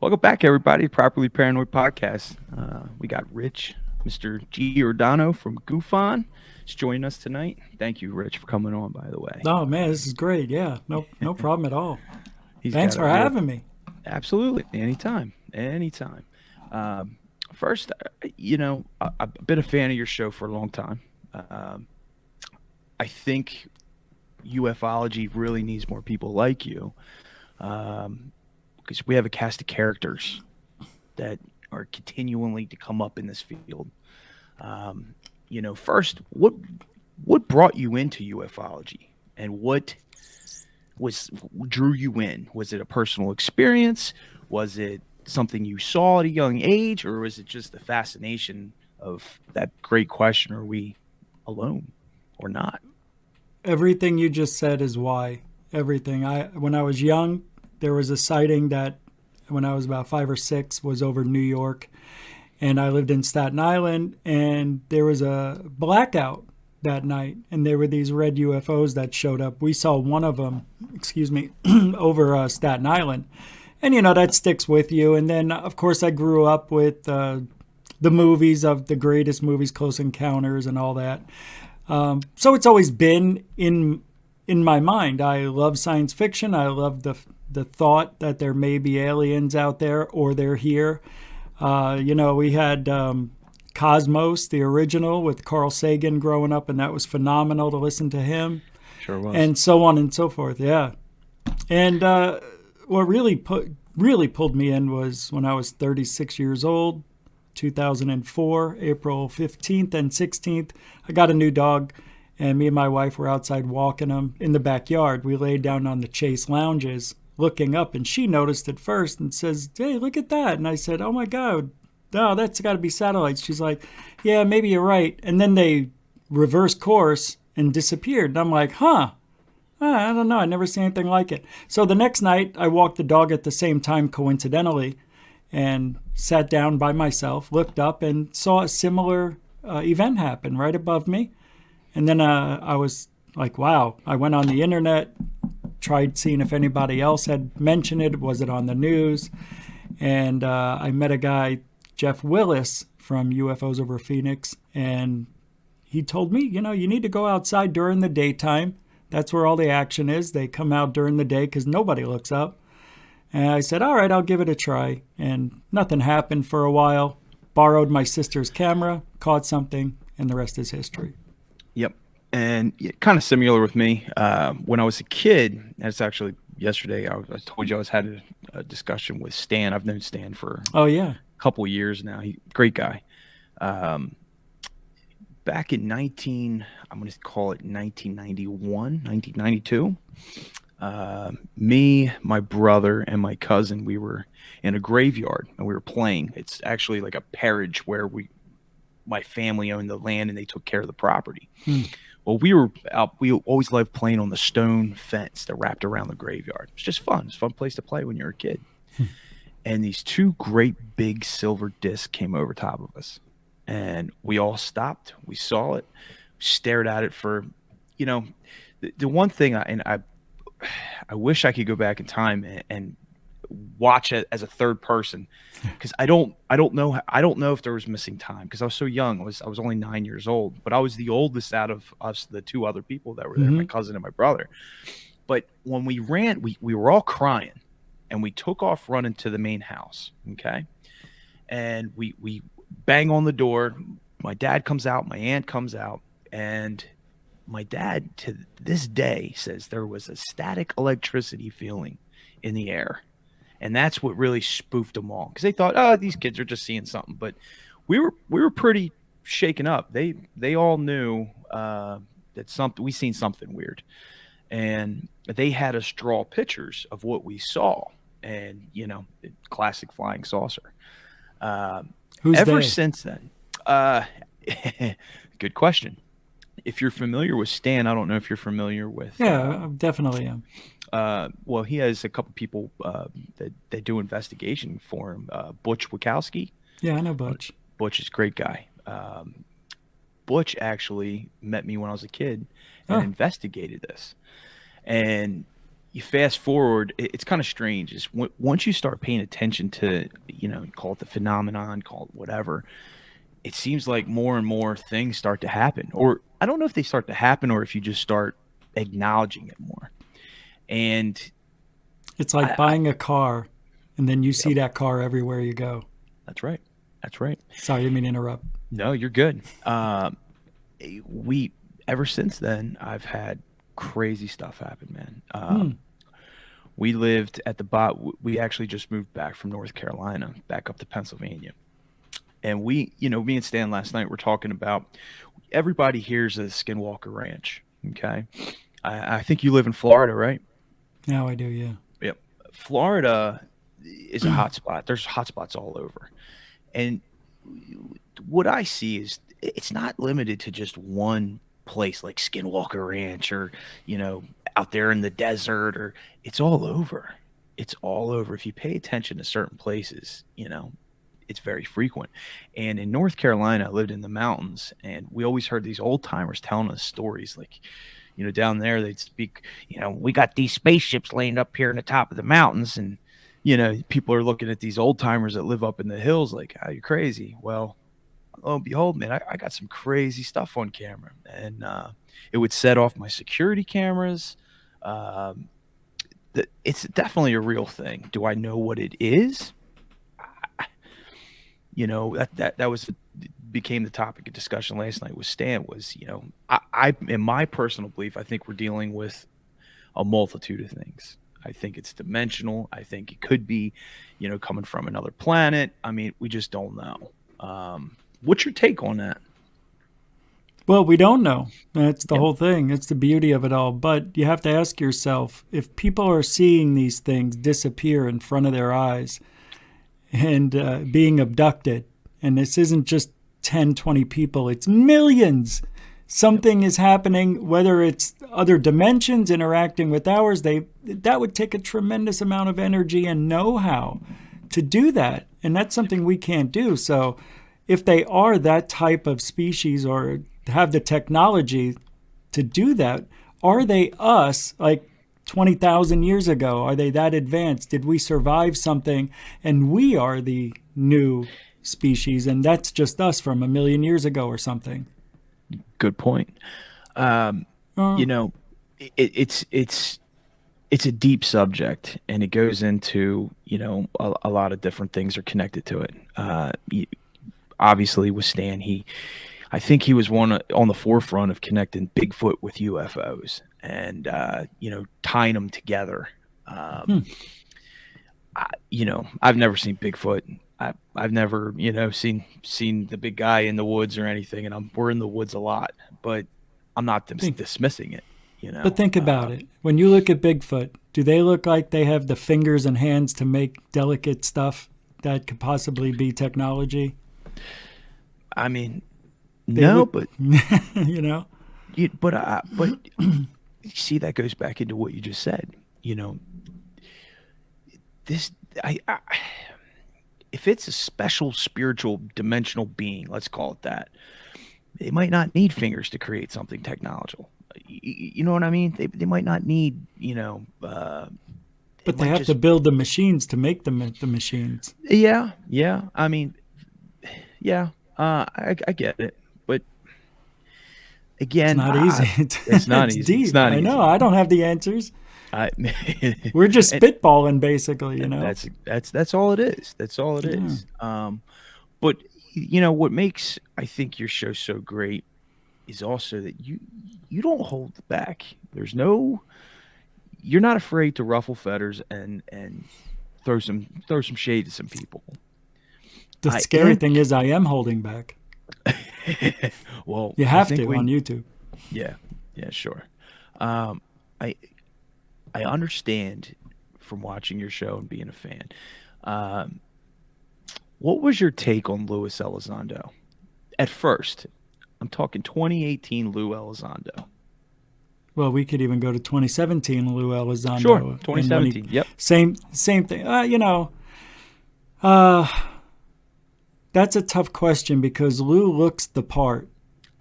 Welcome back, everybody. Properly Paranoid Podcast. We got Rich, Mr. Giordano from Gufon, is joining us tonight. Thank you, Rich, for coming on. By the way, Oh man, this is great. Yeah, no problem at all. he's Thanks got a for real, having me. absolutely, anytime, anytime. Um, First, I've been a fan of your show for a long time. Um, I think ufology really needs more people like you, because we have a cast of characters that are continually to come up in this field. Um, First, what brought you into ufology, and what was drew you in? Was it a personal experience? Was it something you saw at a young age, or was it just the fascination of that great question? Are we alone or not? Everything you just said is why. Everything. When I was young, there was a sighting that when I was about 5 or 6 was over New York, and I lived in Staten Island, and there was a blackout that night, and there were these red UFOs that showed up. We saw one of them, excuse me, over Staten Island, and that sticks with you. And then, of course, I grew up with the movies of the greatest movies, Close Encounters, and all that. So it's always been in my mind. I love science fiction. I love the thought that there may be aliens out there or they're here. We had Cosmos, the original, with Carl Sagan growing up, and that was phenomenal to listen to him, Sure was. and so on and so forth. Yeah, and what really pulled me in was when I was 36 years old, 2004, April 15th and 16th. I got a new dog, and me and my wife were outside walking him in the backyard. We laid down on the Chase lounges looking up, and she noticed it first and says, "Hey, look at that." And I said, "Oh my God, no, that's got to be satellites." She's like, "Yeah, maybe you're right." And then they reversed course and disappeared. And I'm like, huh, I don't know. I never seen anything like it. So the next night, I walked the dog at the same time, coincidentally, and sat down by myself, looked up, and saw a similar event happen right above me. And then I was like, wow. I went on the internet, tried seeing if anybody else had mentioned it. Was it on the news? And I met a guy, Jeff Willis from UFOs Over Phoenix, and he told me, you need to go outside during the daytime. That's where all the action is. They come out during the day because nobody looks up. And I said, all right, I'll give it a try. And nothing happened for a while. Borrowed my sister's camera, caught something, and the rest is history. Yep. And kind of similar with me. When I was a kid, and it's actually yesterday, I told you I was had a discussion with Stan. I've known Stan for Oh, yeah. a couple of years now. Great guy. Um, Back in I'm going to call it 1991, 1992. Me, my brother, and my cousin, we were in a graveyard and we were playing. It's actually like a parish where my family owned the land and they took care of the property. Hmm. Well, we were out. We always loved playing on the stone fence that wrapped around the graveyard. It's just fun. It's a fun place to play when you're a kid. And these two great big silver discs came over top of us, and we all stopped. We saw it, stared at it for, you know, the one thing I wish I could go back in time and watch it as a third person, because I don't know if there was missing time because I was so young. I was only 9 years old, but I was the oldest out of us, the two other people that were there, my Mm-hmm. cousin and my brother. But when we ran, we were all crying, and we took off running to the main house. Okay, and we bang on the door. My dad comes out, my aunt comes out, and my dad to this day says there was a static electricity feeling in the air. And that's what really spoofed them all, because they thought, oh, these kids are just seeing something. But we were pretty shaken up. They all knew that something we seen something weird, and they had us draw pictures of what we saw, and classic flying saucer. Uh, Who's Ever they? since then, uh, good question. If you're familiar with Stan, I don't know if you're familiar with. Yeah, I definitely am. Well, he has a couple people that do investigation for him. Butch Wachowski. Yeah, I know Uh, Butch. Butch is a great guy. Butch actually met me when I was a kid and Oh, investigated this. And you fast forward, it's kind of strange. Is once you start paying attention to, call it the phenomenon, call it whatever, it seems like more and more things start to happen. Or I don't know if they start to happen or if you just start acknowledging it more. And It's like buying a car, and then you see yep, that car everywhere you go. that's right. That's right. Sorry, I didn't mean to interrupt. No, you're good. We ever since then, I've had crazy stuff happen, man. We lived at the bot. We actually just moved back from North Carolina, back up to Pennsylvania. And me and Stan last night were talking about everybody here's a Skinwalker Ranch. Okay. I think you live in Florida, right? Now I do, yeah. Yep. Florida is a hot spot. There's hot spots all over. And what I see is it's not limited to just one place like Skinwalker Ranch or, out there in the desert, or it's all over. It's all over. If you pay attention to certain places, it's very frequent. And in North Carolina, I lived in the mountains, and we always heard these old timers telling us stories like, down there they'd speak, we got these spaceships laying up here in the top of the mountains, and people are looking at these old timers that live up in the hills like, "How you crazy?" Well, lo and behold, man, I got some crazy stuff on camera, and it would set off my security cameras. Um, it's definitely a real thing. Do I know what it is? That was became the topic of discussion last night with Stan. Was I in my personal belief, I think we're dealing with a multitude of things. I think it's dimensional. I think it could be, coming from another planet. I mean, we just don't know. What's your take on that? Well, we don't know. That's the Yep. whole thing. It's the beauty of it all. But you have to ask yourself, if people are seeing these things disappear in front of their eyes and being abducted, and this isn't just 10, 20 people, it's millions. Something is happening, whether it's other dimensions interacting with ours. That would take a tremendous amount of energy and know-how to do that. And that's something we can't do. So if they are that type of species or have the technology to do that, are they us like 20,000 years ago? Are they that advanced? Did we survive something and we are the new species and that's just us from a million years ago or something? Good point. You know, it's a deep subject, and it goes into a lot of different things are connected to it. Obviously, with Stan, I think he was one on the forefront of connecting Bigfoot with UFOs and tying them together. I've never seen Bigfoot. I've never, seen the big guy in the woods or anything, and we're in the woods a lot, but I'm not dismissing it. But think about it. When you look at Bigfoot, do they look like they have the fingers and hands to make delicate stuff that could possibly be technology? I mean, no, but but you see, that goes back into what you just said. This if it's a special spiritual dimensional being, let's call it that, they might not need fingers to create something technological. You know what I mean? They might not need, but they have to build the machines to make the machines. Yeah. I mean, yeah, I get it. But again, it's not easy. It's not easy. Deep. It's not I easy. know. I don't have the answers. We're just spitballing, basically. That's all it is. That's all it is. But what makes, I think, your show so great is also that you don't hold back. You're not afraid to ruffle feathers and throw some shade to some people. The scary thing is I am holding back. Well, you have to on YouTube. Yeah, sure. I understand from watching your show and being a fan. What was your take on Luis Elizondo? At first, I'm talking 2018 Lou Elizondo. Well, we could even go to 2017 Lou Elizondo. Sure, 2017. Yep. Same thing. That's a tough question because Lou looks the part.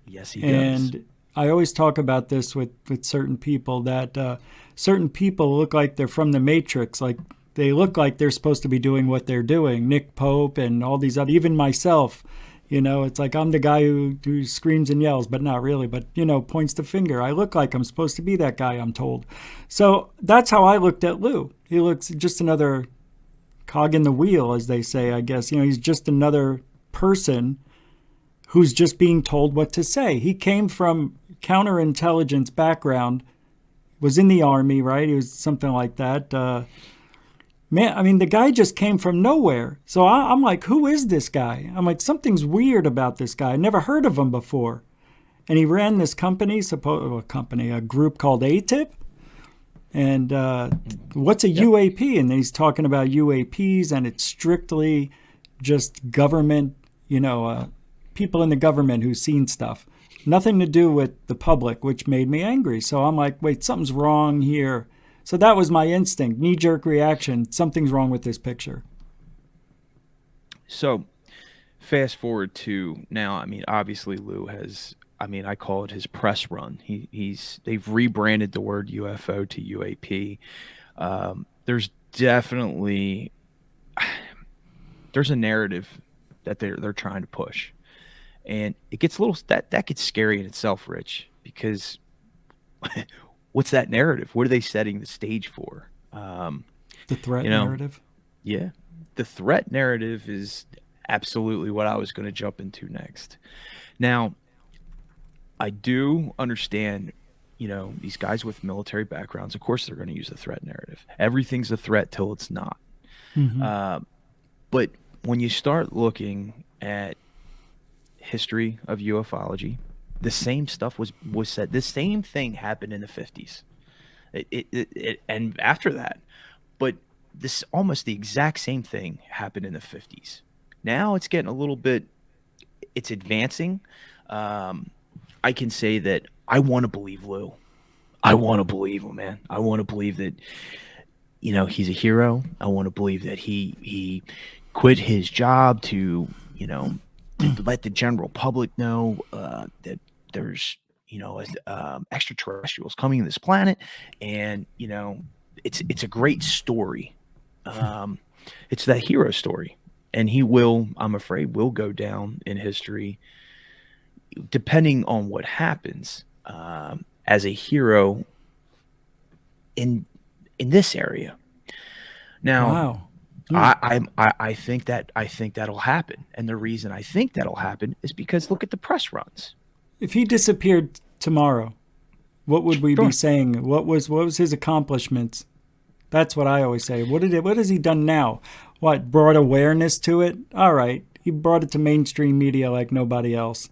Yes, he does. And I always talk about this with certain people that certain people look like they're from the Matrix. Like they look like they're supposed to be doing what they're doing. Nick Pope and all these other, even myself. It's like I'm the guy who screams and yells, but not really. But points the finger. I look like I'm supposed to be that guy, I'm told. So that's how I looked at Lou. He looks just another cog in the wheel, as they say. I guess he's just another person who's just being told what to say. He came from counterintelligence background, was in the army, right? He was something like that. Man, I mean, the guy just came from nowhere. So I'm like, who is this guy? I'm like, something's weird about this guy. I never heard of him before. And he ran this company, a group called ATIP. And what's a UAP? And he's talking about UAPs, and it's strictly just government, people in the government who've seen stuff. Nothing to do with the public, which made me angry. So I'm like, wait, something's wrong here. So that was my instinct, knee-jerk reaction. Something's wrong with this picture. So fast forward to now. I mean, obviously Lou has. I mean, I call it his press run. They've rebranded the word UFO to UAP. There's definitely there's a narrative that they're trying to push, and it gets a little that gets scary in itself, Rich, because what's that narrative? What are they setting the stage for? The threat You know, narrative. yeah, the threat narrative is absolutely what I was going to jump into next. Now, I do understand, these guys with military backgrounds, of course, they're going to use the threat narrative. Everything's a threat till it's not. Mm-hmm. Uh, but when you start looking at history of ufology, the same stuff was said. The same thing happened in the 50s. And after that, but this almost the exact same thing happened in the 50s. Now it's getting a little bit, it's advancing. I can say that I want to believe Lou. I want to believe him, man. I want to believe that, he's a hero. I want to believe that he quit his job to let the general public know that there's extraterrestrials coming to this planet, and it's a great story. It's that hero story, and he will, I'm afraid, will go down in history, depending on what happens, as a hero in this area. Now, Wow. I think that'll happen, and the reason I think that'll happen is because look at the press runs. If he disappeared tomorrow, what would we be Sure. saying? What was his accomplishments? That's what I always say. What has he done now? What brought awareness to it? All right, he brought it to mainstream media like nobody else.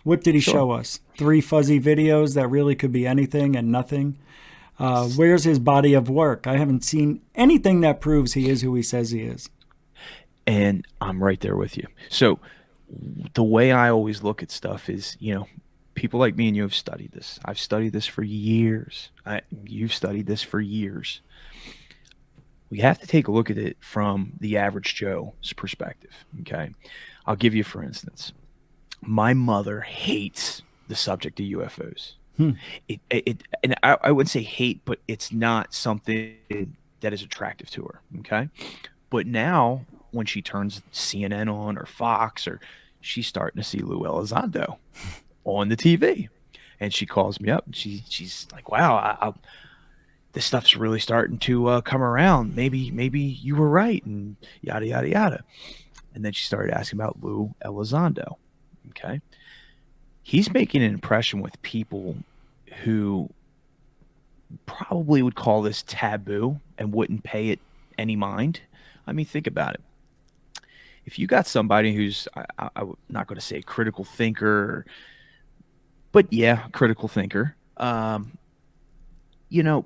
What did he Sure. show us? 3 fuzzy videos that really could be anything and nothing. Where's his body of work? I haven't seen anything that proves he is who he says he is. And I'm right there with you. So the way I always look at stuff is, people like me and you have studied this. I've studied this for years. You've studied this for years. We have to take a look at it from the average Joe's perspective. Okay. I'll give you, for instance, my mother hates the subject of UFOs. Hmm. And I wouldn't say hate, but it's not something that is attractive to her. Okay. But now, when she turns CNN on or Fox, or she's starting to see Lou Elizondo on the TV, and she calls me up. And she's like, "Wow, this stuff's really starting to come around. Maybe you were right," and yada yada yada. And then she started asking about Lou Elizondo. Okay, he's making an impression with people who probably would call this taboo and wouldn't pay it any mind. I mean, think about it. If you got somebody who's, I'm not going to say critical thinker, but yeah, critical thinker, you know,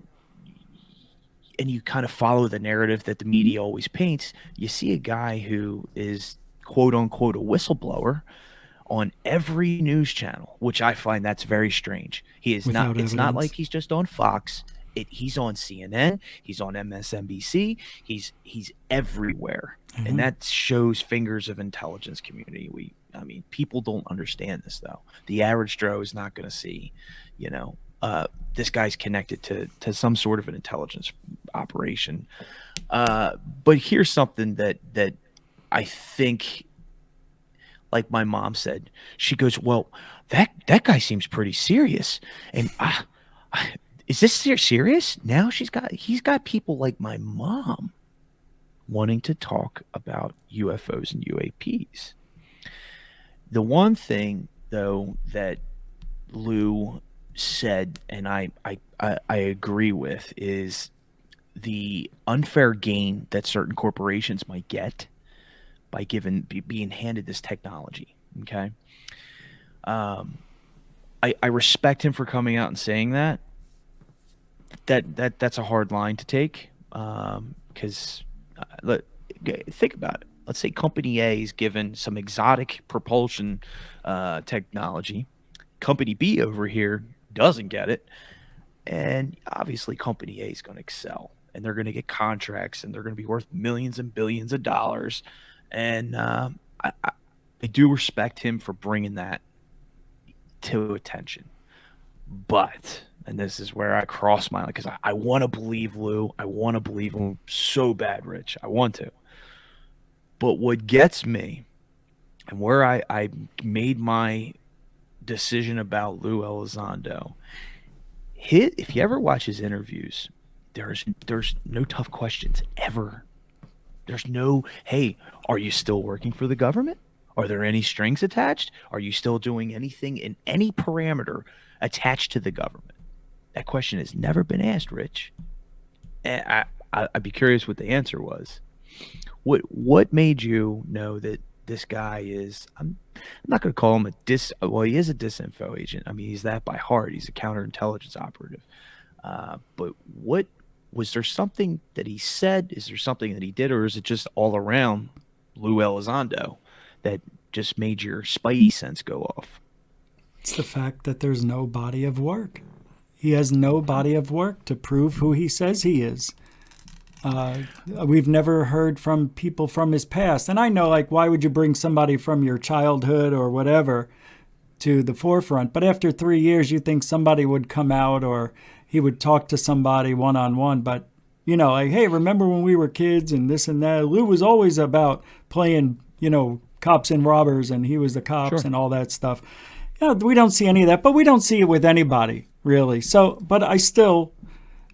and you kind of follow the narrative that the media always paints, you see a guy who is quote unquote a whistleblower on every news channel, which I find that's very strange. He is not, Without it's not evidence. like he's just on Fox. He's on CNN, he's on MSNBC, he's everywhere. And Mhm. that shows fingers of intelligence community. I mean, people don't understand this though. The average Joe is not going to see, you know, this guy's connected to some sort of an intelligence operation. But here's something that I think, like my mom said, she goes, "Well, that guy seems pretty serious," and is this serious? Now he's got people like my mom wanting to talk about UFOs and UAPs. The one thing though that Lou said, and I agree with, is the unfair gain that certain corporations might get by being handed this technology. Okay, um, I respect him for coming out and saying that. That's a hard line to take, because think about it. Let's say Company A is given some exotic propulsion technology. Company B over here doesn't get it, and obviously Company A is going to excel, and they're going to get contracts, and they're going to be worth millions and billions of dollars. And I do respect him for bringing that to attention. But, and this is where I cross my line, because I want to believe Lou. I want to believe him so bad, Rich. I want to. But what gets me, and where I made my decision about Lou Elizondo, if you ever watch his interviews, there's no tough questions ever. There's no, hey, are you still working for the government? Are there any strings attached? Are you still doing anything in any parameter attached to the government? That question has never been asked, Rich. And I'd be curious what the answer was. What made you know that this guy is? I'm not going to call him a Well, he is a disinfo agent. I mean, he's that by heart. He's a counterintelligence operative. But what was there something that he said? Is there something that he did, or is it just all around Lou Elizondo that just made your spidey sense go off? It's the fact that there's no body of work. He has no body of work to prove who he says he is. We've never heard from people from his past. And I know, like, why would you bring somebody from your childhood or whatever to the forefront? But after 3 years, you think somebody would come out, or he would talk to somebody one-on-one. But, you know, like, hey, remember when we were kids and this and that? Lou was always about playing, cops and robbers, and he was the cops and all that stuff. We don't see any of that, but we don't see it with anybody, really. So, but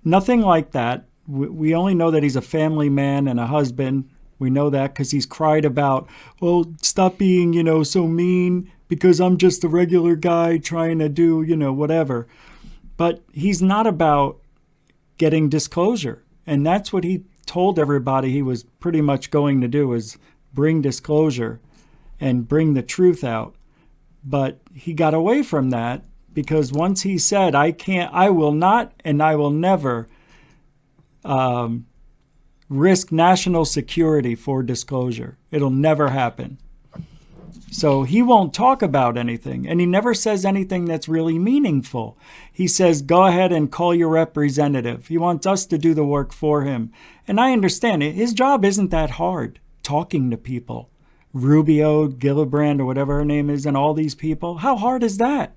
nothing like that. We only know that he's a family man and a husband. We know that because he's cried about, well, stop being, so mean, because I'm just a regular guy trying to do, whatever. But he's not about getting disclosure. And that's what he told everybody he was pretty much going to do, is bring disclosure and bring the truth out. But he got away from that because once he said, I will not, and I will never risk national security for disclosure. It'll never happen. So he won't talk about anything, and he never says anything that's really meaningful. He says, go ahead and call your representative. He wants us to do the work for him. And I understand it. His job isn't that hard, talking to people. Rubio, Gillibrand, or whatever her name is, and all these people. How hard is that?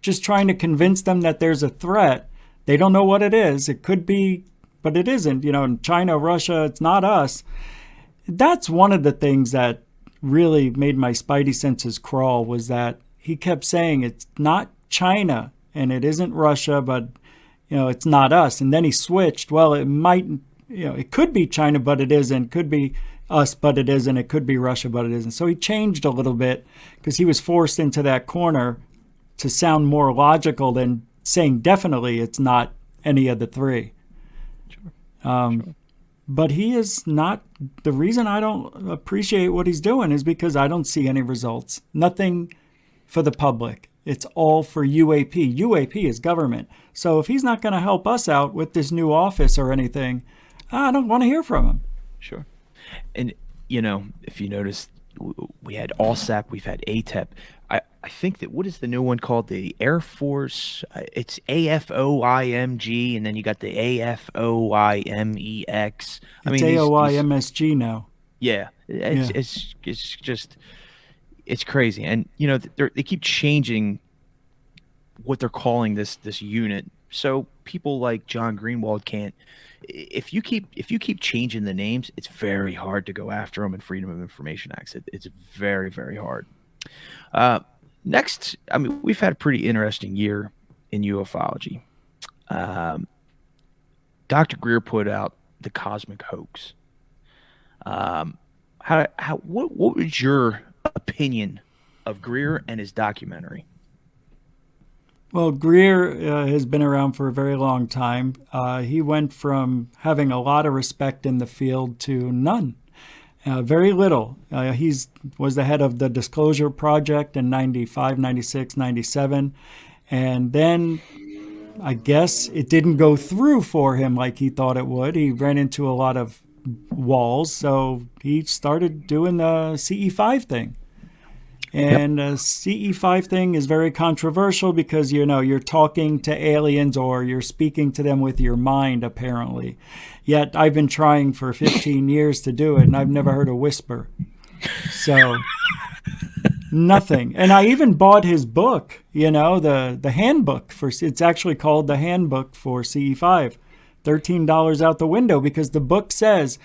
Just trying to convince them that there's a threat. They don't know what it is. It could be, but it isn't. In China, Russia, it's not us. That's one of the things that really made my spidey senses crawl, was that he kept saying it's not China and it isn't Russia, but it's not us. And then he switched. Well, it might, it could be China, but it isn't. Could be us, but it isn't. It could be Russia, but it isn't. So he changed a little bit because he was forced into that corner to sound more logical than saying definitely it's not any of the three. Sure. But he is not. The reason I don't appreciate what he's doing is because I don't see any results. Nothing for the public. It's all for UAP. UAP is government. So if he's not going to help us out with this new office or anything, I don't want to hear from him. Sure. And, if you notice, we had ALSAC, we've had ATEP. I think that, what is the new one called? The Air Force, it's AFOIMG, and then you got the AFOIMEX. It's AOIMSG now. Yeah. It's just, it's crazy, and they keep changing what they're calling this unit. So people like John Greenwald can't. If you keep changing the names, it's very hard to go after them in Freedom of Information Acts. It's very very hard. Uh, Next, I mean, we've had a pretty interesting year in ufology. Um, Dr. Greer put out the Cosmic Hoax. What was your opinion of Greer and his documentary? Well, Greer has been around for a very long time. He went from having a lot of respect in the field to none. Very little. He was the head of the Disclosure Project in 95, 96, 97. And then I guess it didn't go through for him like he thought it would. He ran into a lot of walls. So he started doing the CE5 thing. Yep. And the CE5 thing is very controversial because, you're talking to aliens or you're speaking to them with your mind, apparently. Yet I've been trying for 15 years to do it, and I've never heard a whisper. So, nothing. And I even bought his book, the handbook it's actually called the Handbook for CE5. $13 out the window because the book says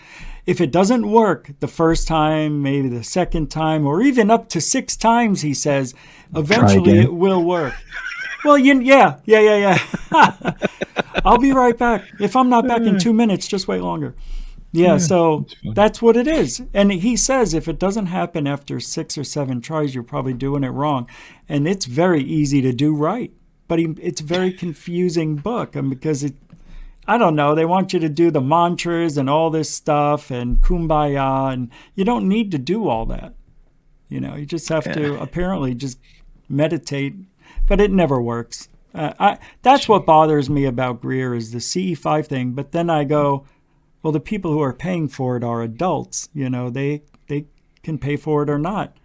if it doesn't work the first time, maybe the second time, or even up to 6 times, he says, eventually it will work. Well, yeah. I'll be right back. If I'm not back in 2 minutes, just wait longer. Yeah, so that's what it is. And he says if it doesn't happen after 6 or 7 tries, you're probably doing it wrong. And it's very easy to do right. But it's a very confusing book because I don't know, they want you to do the mantras and all this stuff and kumbaya, and you don't need to do all that. You just have to apparently just meditate, but it never works. That's what bothers me about Greer is the CE5 thing. But then I go, well, the people who are paying for it are adults. They can pay for it or not.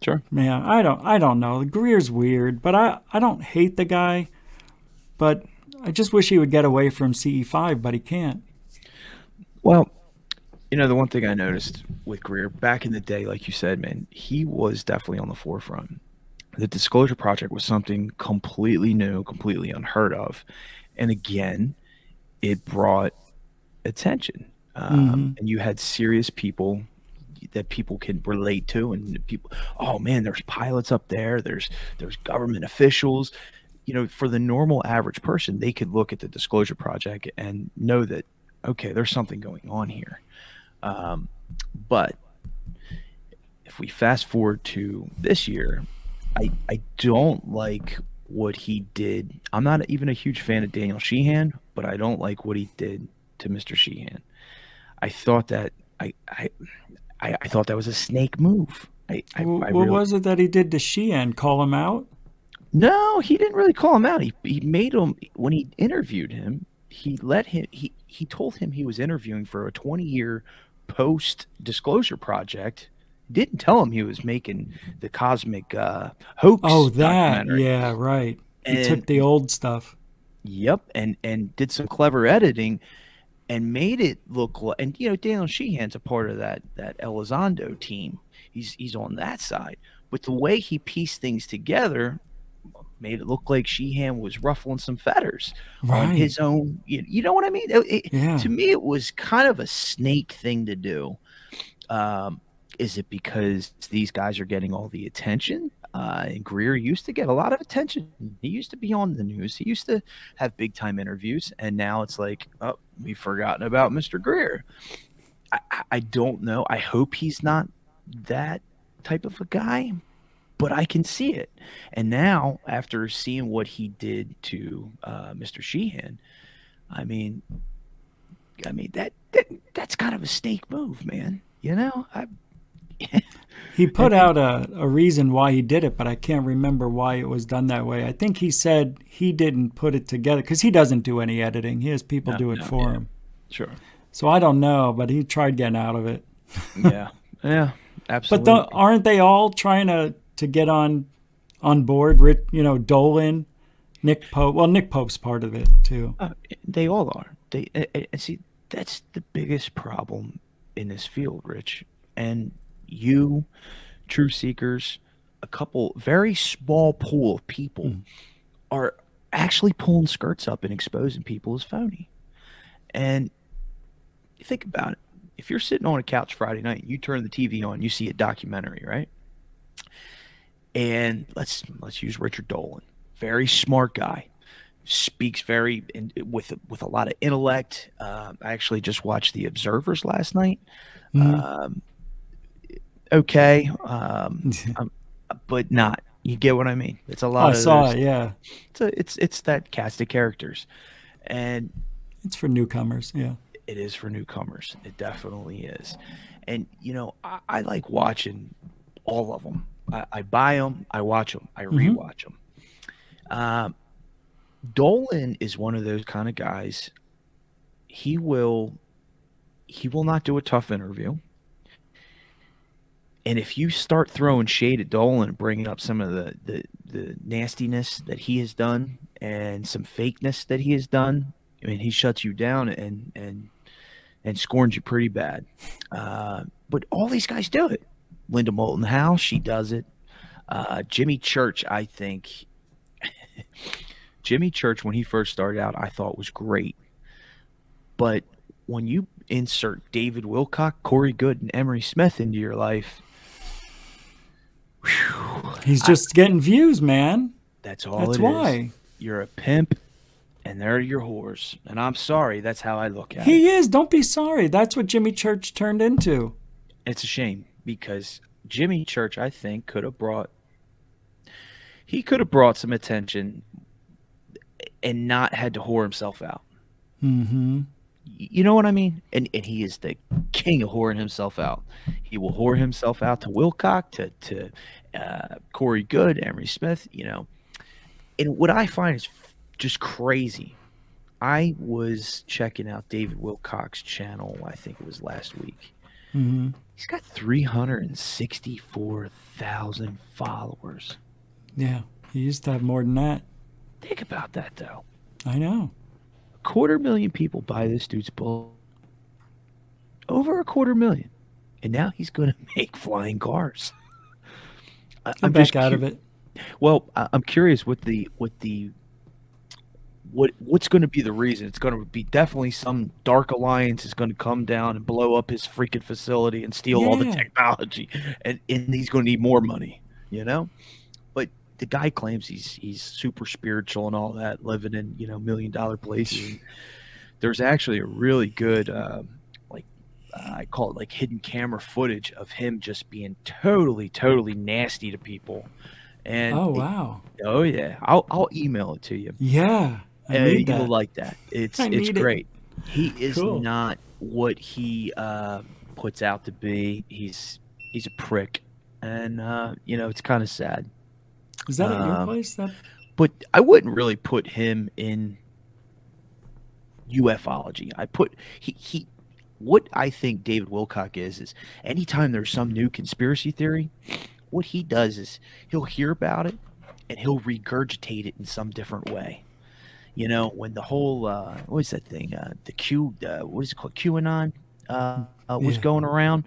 Sure. Man, I don't know. Greer's weird, but I don't hate the guy, but I just wish he would get away from CE5, but he can't. Well, the one thing I noticed with Greer back in the day, like you said, man, he was definitely on the forefront. The Disclosure Project was something completely new, completely unheard of. And again, it brought attention. And you had serious people that people can relate to, and people, oh man, there's pilots up there, there's government officials. For the normal average person, they could look at the Disclosure Project and know that, okay, there's something going on here. But if we fast forward to this year, I don't like what he did. I'm not even a huge fan of Daniel Sheehan, but I don't like what he did to Mr. Sheehan. I thought that I thought that was a snake move. What was it that he did to Sheehan? Call him out? No, he didn't really call him out. He made him when he interviewed him. He told him he was interviewing for a 20-year post disclosure project. Didn't tell him he was making the Cosmic Hoax. Oh, that yeah, right. He took the old stuff. Yep, and did some clever editing and made it look like. And Daniel Sheehan's a part of that Elizondo team. He's on that side, but the way he pieced things together made it look like Sheehan was ruffling some feathers on his own. You know what I mean? To me, it was kind of a snake thing to do. Is it because these guys are getting all the attention? And Greer used to get a lot of attention. He used to be on the news. He used to have big time interviews. And now it's like, oh, we've forgotten about Mr. Greer. I don't know. I hope he's not that type of a guy, but I can see it. And now, after seeing what he did to Mr. Sheehan, I mean that's kind of a snake move, man. He put out a reason why he did it, but I can't remember why it was done that way. I think he said he didn't put it together because he doesn't do any editing. He has people do it for him. Sure. So I don't know, but he tried getting out of it. Yeah, absolutely. But aren't they all trying to get on board? Dolan, Nick Pope. Well, Nick Pope's part of it too. They all are. They see that's the biggest problem in this field, Rich. And you, truth seekers, a couple very small pool of people Mm. are actually pulling skirts up and exposing people as phony. And think about it. If you're sitting on a couch Friday night, you turn the TV on, you see a documentary, right? And let's use Richard Dolan, very smart guy, speaks with a lot of intellect. I actually just watched The Observers last night. Mm. Um, okay, um, but not. You get what I mean? It's a Oh, I lot of saw those. it. Yeah, It's that cast of characters, and it's for newcomers. Yeah. it is for newcomers. It definitely is. And I like watching all of them. I buy them, I watch them, I Hmm. rewatch them. Um, Dolan is one of those kind of guys. He will he will not do a tough interview. And if you start throwing shade at Dolan and bringing up some of the nastiness that he has done and some fakeness that he has done, I mean, he shuts you down and scorns you pretty bad. But all these guys do it. Linda Moulton Howe, she does it. Jimmy Church, I think. Jimmy Church, when he first started out, I thought was great. But when you insert David Wilcock, Corey Good, and Emery Smith into your life, whew, He's just getting views, man. that's all That's it is. why. You're a pimp, and they're your whores. And I'm sorry, that's how I look at it. He is. Don't be sorry. That's what Jimmy Church turned into. It's a shame because Jimmy Church, I think, could have brought some attention and not had to whore himself out. Hmm. You know what I mean? And he is the king of whoring himself out. He will whore himself out to Wilcock, to Corey Good, Emery Smith. And what I find is just crazy. I was checking out David Wilcock's channel. I think it was last week. Hmm. He's got 364,000 followers. Yeah. He used to have more than that. Think about that, though. I know. A 250,000 people buy this dude's book. Over a 250,000. And now he's going to make flying cars. Get I'm just back out of it. well. I'm curious what's going to be the reason. It's going to be definitely some dark alliance is going to come down and blow up his freaking facility and steal all the Yeah. technology, and he's going to need more money. You know, but the guy claims he's super spiritual and all that, living in $1 million places. And there's actually a really good like I call it like hidden camera footage of him just being totally nasty to people. And Oh, wow. oh yeah, I'll email it to you. Yeah. I need You'll that. like that. It's I it's need it. great. He is Cool. not what he puts out to be. He's a prick, and it's kind of sad. Is that at your Um, place? That. but I wouldn't really put him in ufology. I put he what I think David Wilcock is anytime there's some new conspiracy theory, what he does is he'll hear about it and he'll regurgitate it in some different way. When the whole what is that thing? The what is it called? QAnon was Yeah. going around.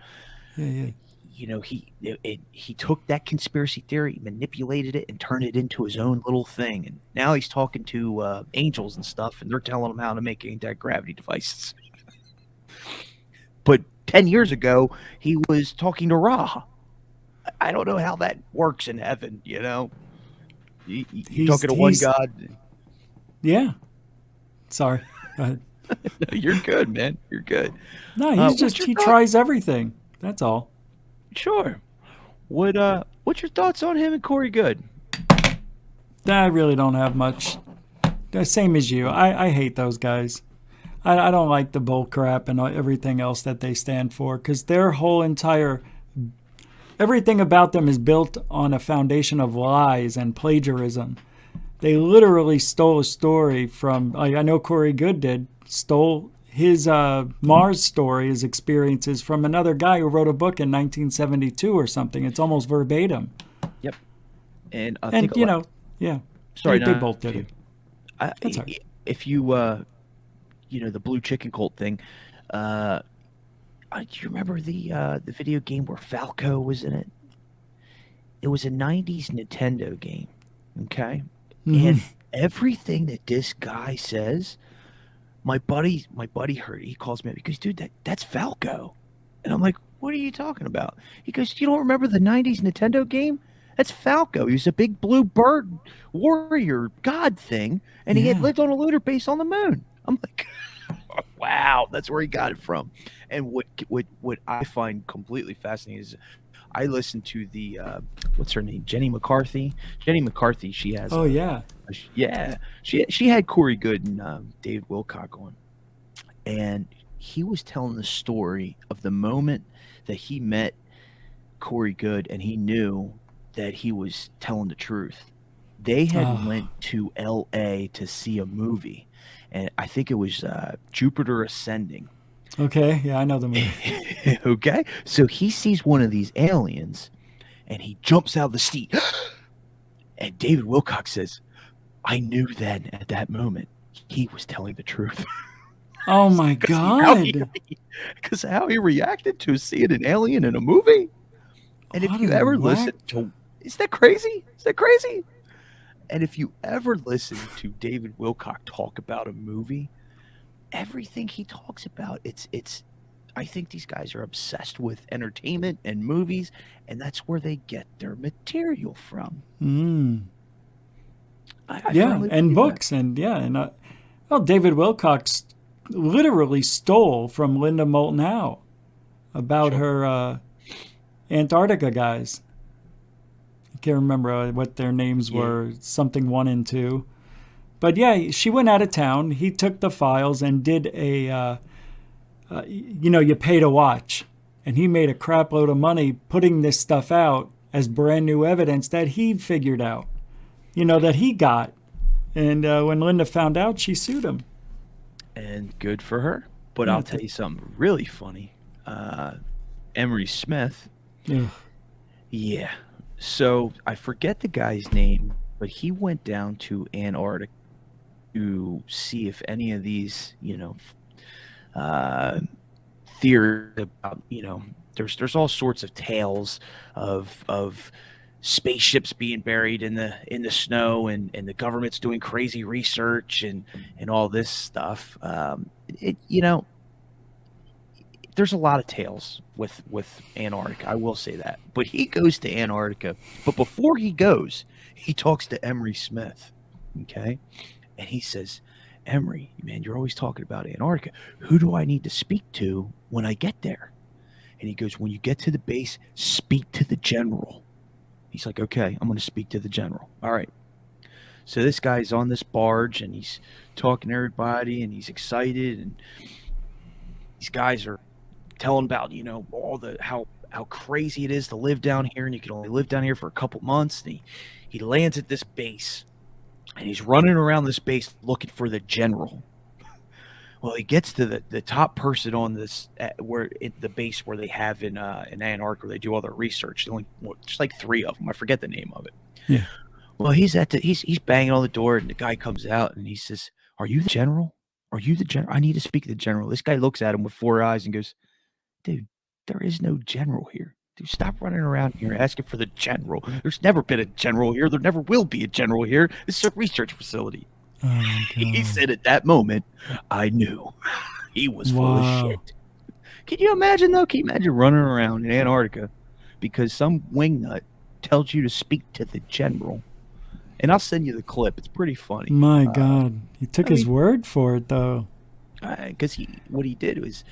Yeah. Yeah. He took that conspiracy theory, manipulated it, and turned it into his own little thing. And now he's talking to angels and stuff, and they're telling him how to make anti-gravity devices. But 10 years ago, he was talking to Ra. I don't know how that works in heaven. You're talking to one He's. God. Yeah. Sorry. Go ahead. You're good, man. You're good. No, he's What's just your he thought? tries everything. That's all. Sure. What's your thoughts on him and Corey Good? I really don't have much. The same as you. I hate those guys. I don't like the bull crap and everything else that they stand for because their whole entire everything about them is built on a foundation of lies and plagiarism. They literally stole a story from. I know Corey Good stole his Mars story, his experiences from another guy who wrote a book in 1972 or something. It's almost verbatim. Yep. And I And think a lot. yeah, Sorry, they not both did it. That's all right. if you the blue chicken cult thing. Do you remember the video game where Falco was in it? it was a 90s Nintendo game. Okay. Hmm. And everything that this guy says, my buddy heard it. He calls me up. He goes, dude, that's Falco. And I'm like, what are you talking about? He goes, you don't remember the 90s Nintendo game? That's Falco. He was a big blue bird warrior god thing, and he had Yeah. lived on a lunar base on the moon. I'm like, wow, that's where he got it from. And what I find completely fascinating is I listened to the what's her name, Jenny McCarthy. Jenny McCarthy. She has Oh yeah. yeah, she had Corey Good and David Wilcock on, and he was telling the story of the moment that he met Corey Good and he knew that he was telling the truth. They had Oh. went to L.A. to see a movie, and I think it was Jupiter Ascending. Okay. Yeah, I know the movie. Okay, so he sees one of these aliens, and he jumps out of the seat. And David Wilcox says, "I knew then at that moment he was telling the truth." Oh my Because how he, God. because how he reacted to seeing an alien in a movie. And if What you a ever whack. listen to, is that crazy? Is that crazy? And if you ever listen to David Wilcock talk about a movie, everything he talks about, it's. I think these guys are obsessed with entertainment and movies, and that's where they get their material from. Mm. I Yeah, firmly and believe that. books, and yeah, and well, David Wilcox literally stole from Linda Moulton Howe about Sure. her Antarctica guys. I can't remember what their names Yeah. were, something 1 and 2. But yeah, she went out of town. He took the files and did you pay to watch. And he made a crap load of money putting this stuff out as brand new evidence that he figured out, that he got. And when Linda found out, she sued him. And good for her. But Yeah. I'll tell you something really funny. Uh, Emery Smith, Ugh. yeah. So I forget the guy's name, but he went down to Antarctica to see if any of these, uh, theories about, there's all sorts of tales of spaceships being buried in the snow, and the government's doing crazy research and all this stuff. There's a lot of tales with Antarctica. I will say that. But he goes to Antarctica. But before he goes, he talks to Emery Smith. Okay, and he says, "Emery, man, you're always talking about Antarctica. Who do I need to speak to when I get there?" And he goes, "When you get to the base, speak to the general." He's like, "Okay, I'm going to speak to the general." All right. So this guy's on this barge and he's talking to everybody and he's excited, and these guys are telling about all the how crazy it is to live down here, and you can only live down here for a couple months. And he lands at this base, and he's running around this base looking for the general. Well, he gets to the top person on this where at the base where they have in Antarctica where they do all their research. Just like three of them. I forget the name of it. Yeah. Well, he's banging on the door, and the guy comes out and he says, "Are you the general? Are you the general? I need to speak to the general." This guy looks at him with four eyes and goes, "Dude, there is no general here. Dude, stop running around here asking for the general. There's never been a general here. There never will be a general here. This is a research facility." Oh my He God. said at that moment, I knew he was full of Wow. shit. Can you imagine, though? Can you imagine running around in Antarctica because some wingnut tells you to speak to the general? And I'll send you the clip. It's pretty funny. My God. He took I his mean, word for it, though. because what he did was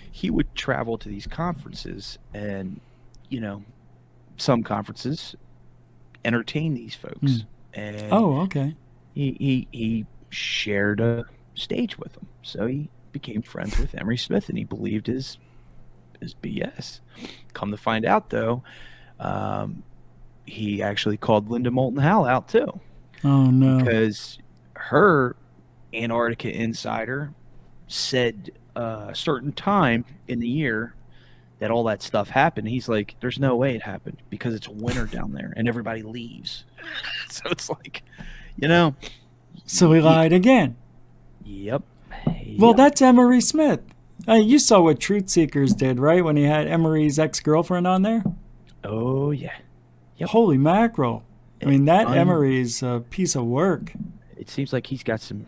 he would travel to these conferences, and you know, some conferences entertain these Hmm. folks, and Oh, okay. he shared a stage with them. So he became friends with Emery Smith, and he believed his BS. Come to find out, though, um, he actually called Linda Moulton Howe out too, Oh, no. because her Antarctica insider said a certain time in the year that all that stuff happened. He's like, "There's no way it happened because it's winter down there and everybody leaves." So it's like, you know, So he lied again. yep, Well, yep. that's Emery Smith. You saw what Truth Seekers did, right? When he had Emery's ex-girlfriend on there? Oh yeah, Yep. Holy mackerel. I mean, that Un- Emery's a piece of work. it seems like he's got some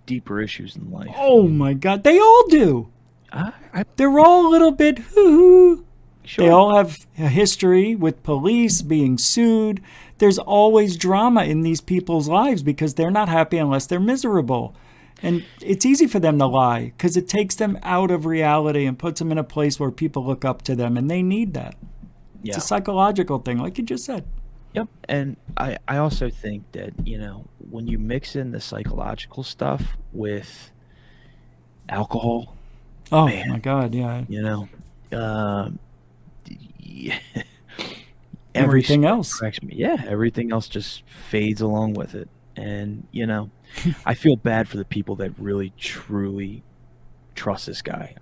deeper issues in life. Oh my God. They all do. I They're all a little bit hoo-hoo. They sure. all have a history with police being sued. There's always drama in these people's lives because they're not happy unless they're miserable. And it's easy for them to lie because it takes them out of reality and puts them in a place where people look up to them, and they need that. It's a Yeah. psychological thing, like you just said. Yep. And I also think that, when you mix in the psychological stuff with alcohol, Oh my man, God, yeah. you know, um, yeah, every Everything sweat else. cracks me. Yeah, everything else just fades along with it. And, I feel bad for the people that really, truly trust this guy.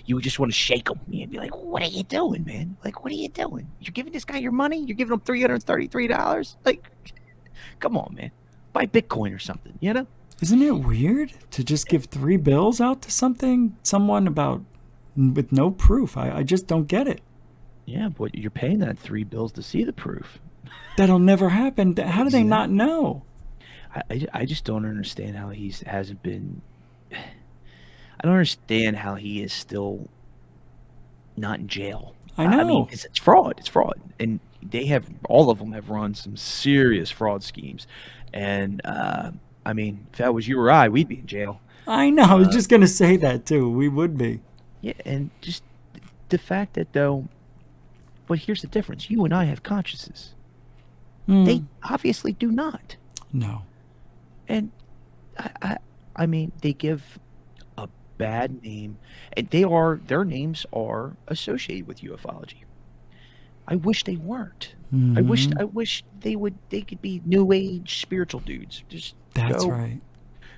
You just want to shake him and be like, "What are you doing, man? Like, what are you doing? You're giving this guy your money? You're giving him $333? Like, come on, man. Buy Bitcoin or something, you know?" Isn't it weird to just give 3 bills out to someone about with no proof? I just don't get it. Yeah, but you're paying that 3 bills to see the proof. That'll never happen. How do they Exactly. not know? I just don't understand how he's hasn't been. I don't understand how he is still not in jail. I I mean, know. it's fraud. It's fraud, and all of them have run some serious fraud schemes. And I mean, if that was you or I, we'd be in jail. I know. I was Uh, just going to say that too. We would be. yeah, and just the fact that though, but here's the difference: you and I have consciences. They Hmm. obviously do not, No. and I, I, I mean, they give a bad name, and their names are associated with ufology. I wish they weren't. Hmm. I wish they could be new age spiritual dudes. Just That's go right.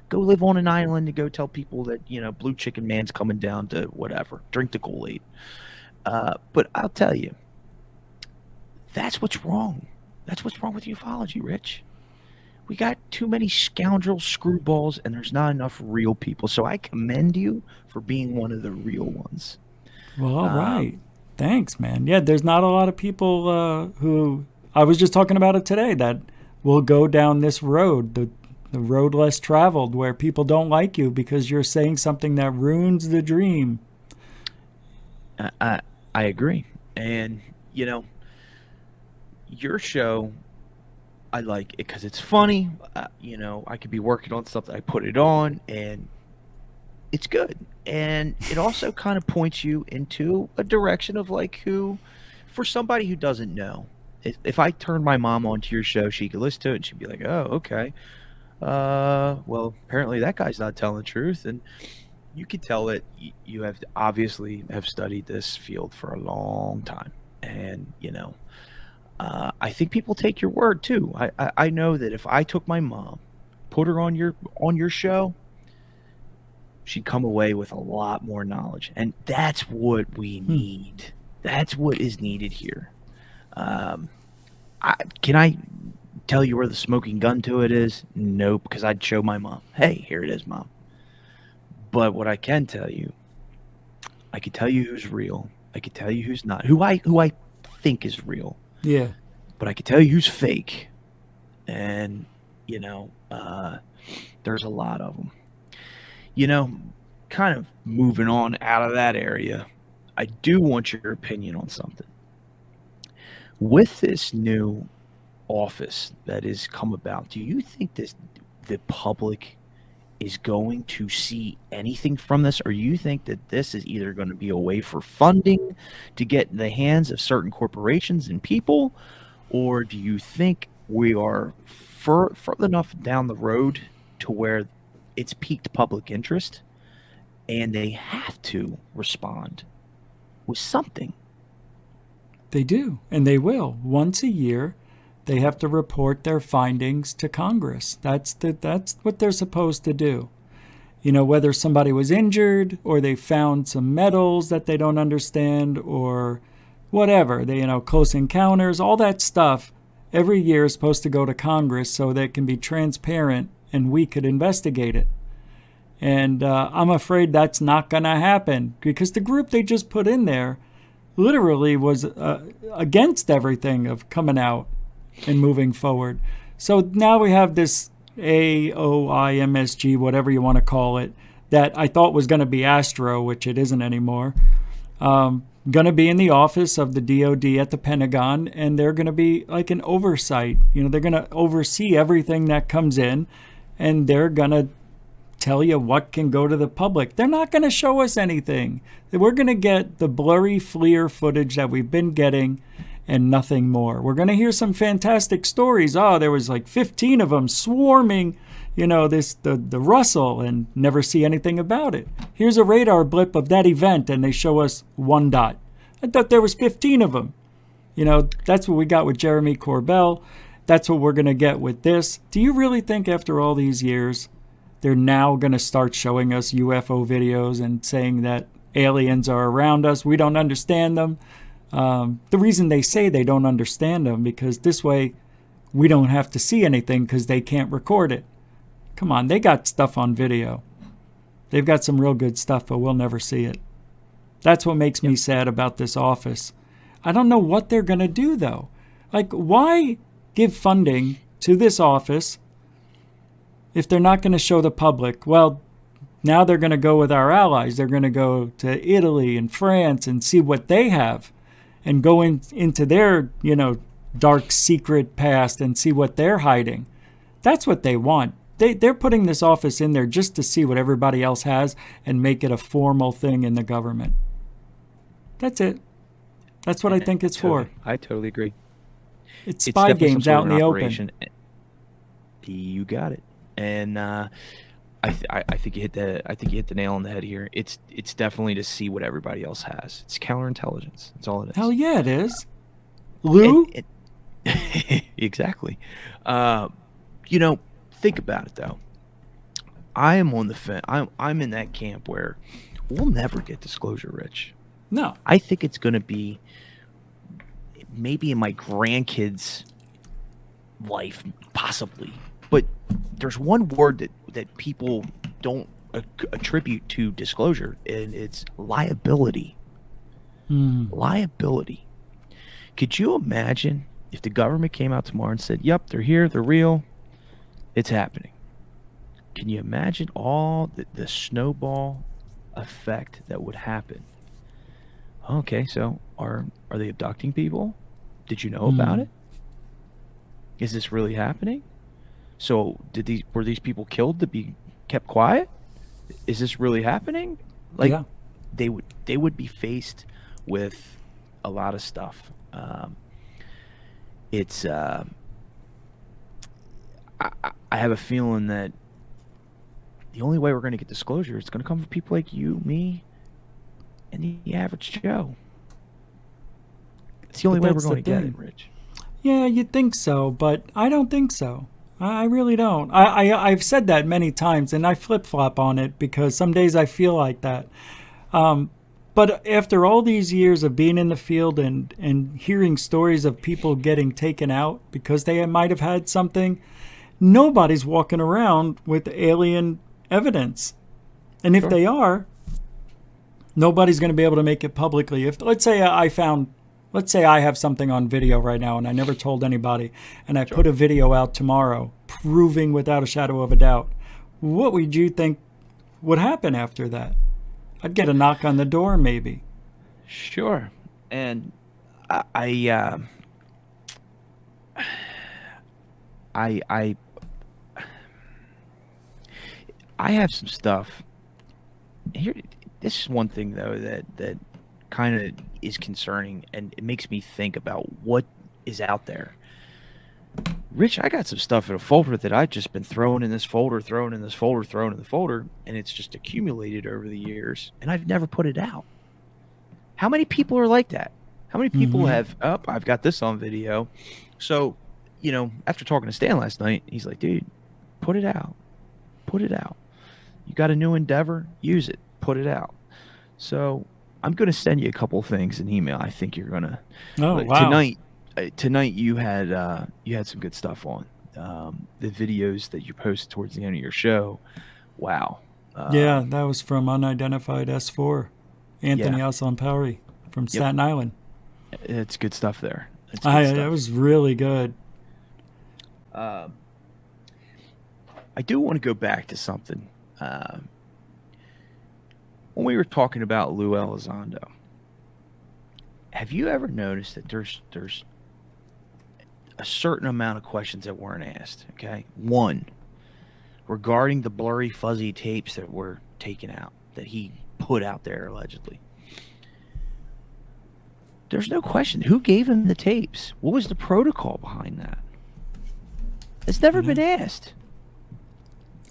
go live on an island and go tell people that, blue chicken man's coming down to whatever. Drink the Kool-Aid. But I'll tell you, that's what's wrong. That's what's wrong with ufology, Rich. We got too many scoundrel screwballs and there's not enough real people. So I commend you for being one of the real ones. Well, all Um, right. Thanks, man. Yeah, there's not a lot of people who I was just talking about it today that will go down this road, the road less traveled, where people don't like you because you're saying something that ruins the dream. I, I I agree. And, you know, your show, I like it because it's funny. I could be working on something, I put it on, and it's good. And it also kind of points you into a direction of like for somebody who doesn't know, if I turn my mom onto your show, she could listen to it and she'd be like, "Oh, okay. Well, apparently that guy's not telling the truth." And you could tell that you have obviously have studied this field for a long time, and I think people take your word too. I know that if I took my mom, put her on your show, she'd come away with a lot more knowledge, and that's what we Hmm. need. That's what is needed here. Um, can I tell you where the smoking gun to it is? Nope, because I'd show my mom. Hey, here it is, mom. But what I can tell you, I could tell you who's real. I could tell you who's not. Who I think is real. Yeah. But I could tell you who's fake. And there's a lot of them. You know, kind of moving on out of that area, I do want your opinion on something. With this new office that has come about, do you think the public is going to see anything from this, or you think that this is either going to be a way for funding to get in the hands of certain corporations and people, or do you think we are further enough down the road to where it's piqued public interest and they have to respond with something? They do, and they will. Once a year, they have to report their findings to Congress. That's what they're supposed to do. Whether somebody was injured or they found some metals that they don't understand or whatever, close encounters, all that stuff, every year is supposed to go to Congress so that it can be transparent and we could investigate it. And I'm afraid that's not going to happen because the group they just put in there, literally was against everything of coming out and moving forward. So now we have this AOIMSG, whatever you want to call it, that I thought was going to be Astro, which it isn't anymore. Going to be in the office of the DOD at the Pentagon, and they're going to be like an oversight. They're going to oversee everything that comes in, and they're going to tell you what can go to the public. They're not going to show us anything. We're going to get the blurry FLIR footage that we've been getting and nothing more. We're going to hear some fantastic stories. Oh, there was like 15 of them swarming, the Russell, and never see anything about it. Here's a radar blip of that event, and they show us one dot. I thought there was 15 of them. That's what we got with Jeremy Corbell. That's what we're going to get with this. Do you really think after all these years they're now going to start showing us UFO videos and saying that aliens are around us? We don't understand them. The reason they say they don't understand them, because this way we don't have to see anything because they can't record it. Come on, they got stuff on video. They've got some real good stuff, but we'll never see it. That's what makes me sad about this office. I don't know what they're going to do, though. Like, why give funding to this office if they're not going to show the public? Well, now they're going to go with our allies. They're going to go to Italy and France and see what they have and go into their, dark secret past and see what they're hiding. That's what they want. They're putting this office in there just to see what everybody else has and make it a formal thing in the government. That's it. That's what I think it's for. I totally agree. It's spy games out in the open. You got it. And I think you hit the nail on the head here. It's definitely to see what everybody else has. It's counterintelligence. That's all it is. Hell yeah, it is. Lou? Exactly. Think about it though. I am on the fence. I'm in that camp where we'll never get disclosure, Rich. No. I think it's going to be maybe in my grandkids' life, possibly. But there's one word that people don't attribute to disclosure, and it's liability. Liability. Could you imagine if the government came out tomorrow and said, yep, they're here, they're real, it's happening? Can you imagine all the snowball effect that would happen? Okay, so are they abducting people? Did you know about it? Is this really happening? So were these people killed to be kept quiet? Is this really happening? Like, yeah. They would be faced with a lot of stuff. I have a feeling that the only way we're going to get disclosure is going to come from people like you, me, and the average Joe. It's the only way we're going to get it, Rich. Yeah, you'd think so, but I don't think so. I really don't. I've said that many times, and I flip-flop on it because some days I feel like that. But after all these years of being in the field and hearing stories of people getting taken out because they might have had something, nobody's walking around with alien evidence. And if they are, nobody's going to be able to make it publicly. If, let's say I have something on video right now and I never told anybody, and I put a video out tomorrow proving without a shadow of a doubt, what would you think would happen after that? I'd get a knock on the door, maybe. Sure. And I have some stuff here. This is one thing though that kind of is concerning, and it makes me think about what is out there. Rich, I got some stuff in a folder that I've just been throwing in this folder, throwing in this folder, throwing in the folder, and it's just accumulated over the years, and I've never put it out. How many people are like that? How many people have, I've got this on video. So, after talking to Stan last night, he's like, dude, put it out. Put it out. You got a new endeavor? Use it. Put it out. So I'm going to send you a couple things in email. I think you're going to. Oh, wow. Tonight you had some good stuff on. The videos that you posted towards the end of your show. Wow. Yeah, that was from Unidentified S4. Anthony Alsalpari. from Yep. Staten Island. It's good stuff there. It's good It stuff. was really good. I do want to go back to something. Uh, when we were talking about Lou Elizondo, have you ever noticed that there's a certain amount of questions that weren't asked? Okay, one regarding the blurry, fuzzy tapes that were taken out that he put out there allegedly. There's no question who gave him the tapes. What was the protocol behind that? It's never been asked.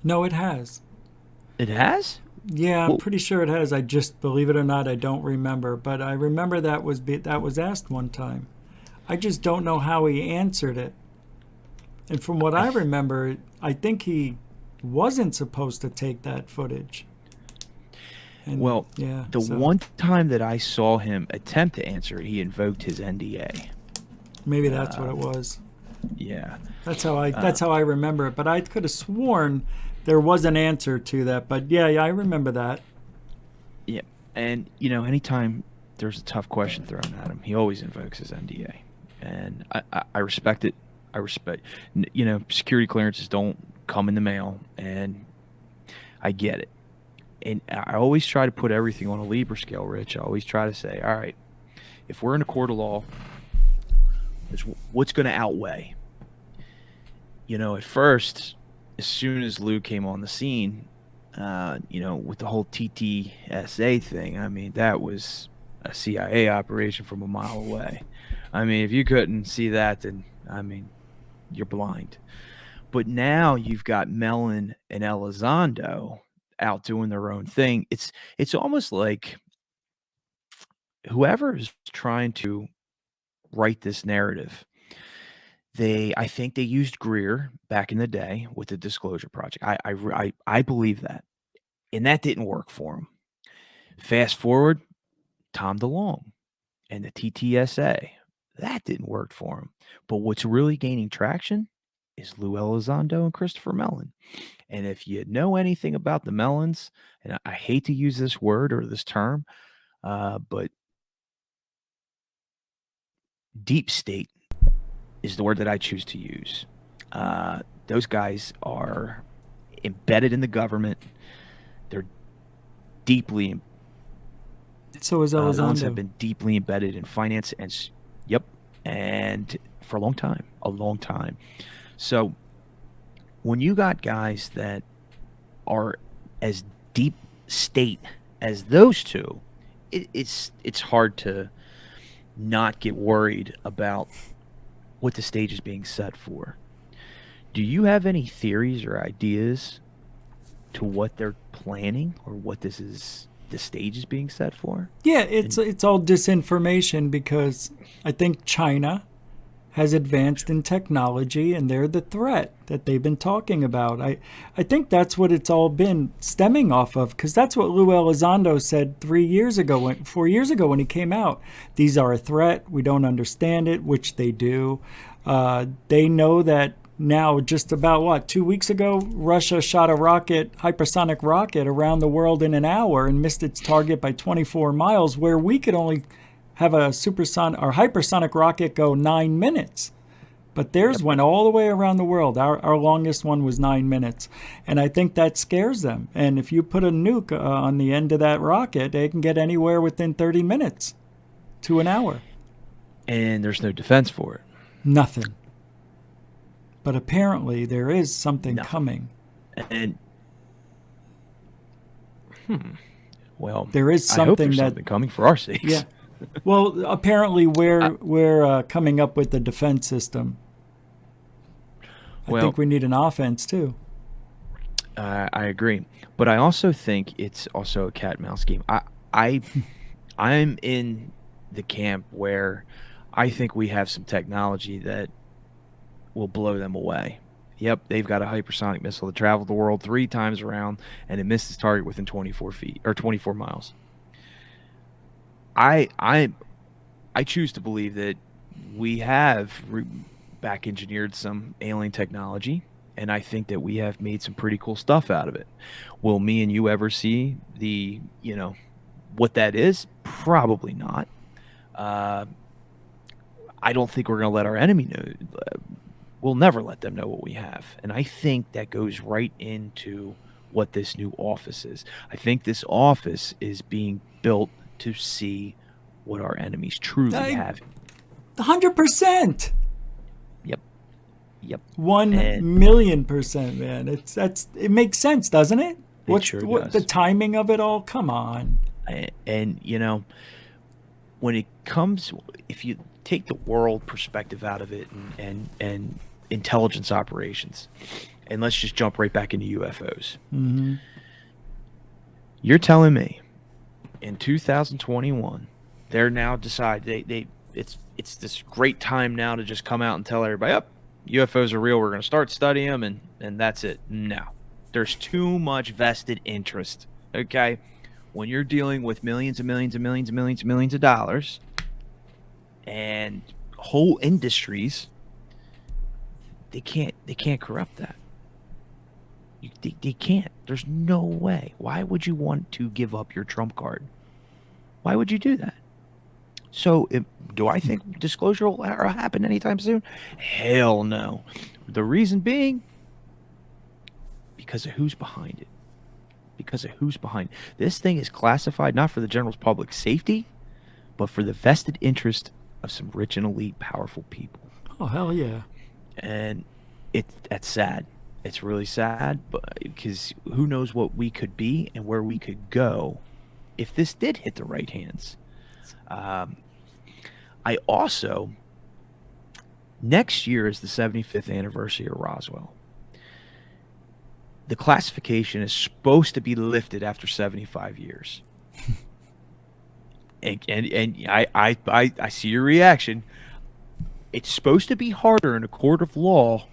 No, it has. It has? Yeah, I'm Well, pretty sure it has. I just, believe it or not, I don't remember. But I remember that was asked one time. I just don't know how he answered it. And from what I remember, I think he wasn't supposed to take that footage. And well, yeah, the so one time that I saw him attempt to answer it, he invoked his NDA. maybe that's what it was. Yeah. That's how I remember it. But I could have sworn there was an answer to that. But yeah, I remember that. Yeah. And, anytime there's a tough question thrown at him, he always invokes his NDA. And I respect it. I respect, security clearances don't come in the mail, and I get it. And I always try to put everything on a Libra scale, Rich. I always try to say, all right, if we're in a court of law, what's going to outweigh? At first, as soon as Lou came on the scene, with the whole TTSA thing, I mean, that was a CIA operation from a mile away. I mean, if you couldn't see that, then, I mean, you're blind. But now you've got Mellon and Elizondo out doing their own thing. It's almost like whoever is trying to write this narrative, I think they used Greer back in the day with the Disclosure Project. I believe that, and that didn't work for him. Fast forward, Tom DeLonge and the TTSA, that didn't work for him. But what's really gaining traction is Lou Elizondo and Christopher Mellon. And if you know anything about the Mellons, and I hate to use this word or this term, but deep state is the word that I choose to use. Those guys are embedded in the government. They're deeply. So is The ones have Elizondo. been deeply embedded in finance yep, and for a long time. So when you got guys that are as deep state as those two, it's hard to not get worried about what the stage is being set for. Do you have any theories or ideas to what they're planning or what the stage is being set for? Yeah, it's all disinformation because I think China has advanced in technology and they're the threat that they've been talking about. I think that's what it's all been stemming off of, because that's what Lou Elizondo said 4 years ago when he came out. These are a threat. We don't understand it, which they do. They know that now. Just about 2 weeks ago, Russia shot a hypersonic rocket around the world in an hour and missed its target by 24 miles, where we could only have a supersonic or hypersonic rocket go 9 minutes. But theirs went all the way around the world. Our longest one was 9 minutes. And I think that scares them. And if you put a nuke on the end of that rocket, they can get anywhere within 30 minutes to an hour. And there's no defense for it. Nothing. But apparently there is something coming. And well, there is something I hope there's something coming for our sakes. Yeah. Well, apparently we're coming up with the defense system. I think we need an offense too. I agree, but I also think it's also a cat and mouse game. I'm in the camp where I think we have some technology that will blow them away. Yep, they've got a hypersonic missile that traveled the world 3 times around and it missed its target within 24 feet or 24 miles. I choose to believe that we have back engineered some alien technology, and I think that we have made some pretty cool stuff out of it. Will me and you ever see what that is? Probably not. Uh, I don't think we're going to let our enemy know. We'll never let them know what we have. And I think that goes right into what this new office is. I think this office is being built to see what our enemies truly I, have. 100%. Yep. Yep. 1,000,000%, man. It makes sense, doesn't it? It sure What the does. timing of it all? Come on. And when it comes, if you take the world perspective out of it and intelligence operations, and let's just jump right back into UFOs. Mm-hmm. You're telling me in 2021 they're now decide they it's this great time now to just come out and tell everybody, up, UFOs are real, we're going to start studying them, and that's it. No, there's too much vested interest. Okay, when you're dealing with millions and millions and millions and millions and millions of dollars and whole industries, they can't corrupt that. They can't. There's no way. Why would you want to give up your trump card? Why would you do that? So, do I think disclosure will happen anytime soon? Hell no. The reason being, because of who's behind it. Because of who's behind it. This thing is classified not for the general public's safety, but for the vested interest of some rich and elite, powerful people. Oh, hell yeah. And that's sad. It's really sad, but because who knows what we could be and where we could go if this did hit the right hands. I also, next year is the 75th anniversary of Roswell. The classification is supposed to be lifted after 75 years. and I see your reaction. It's supposed to be harder in a court of law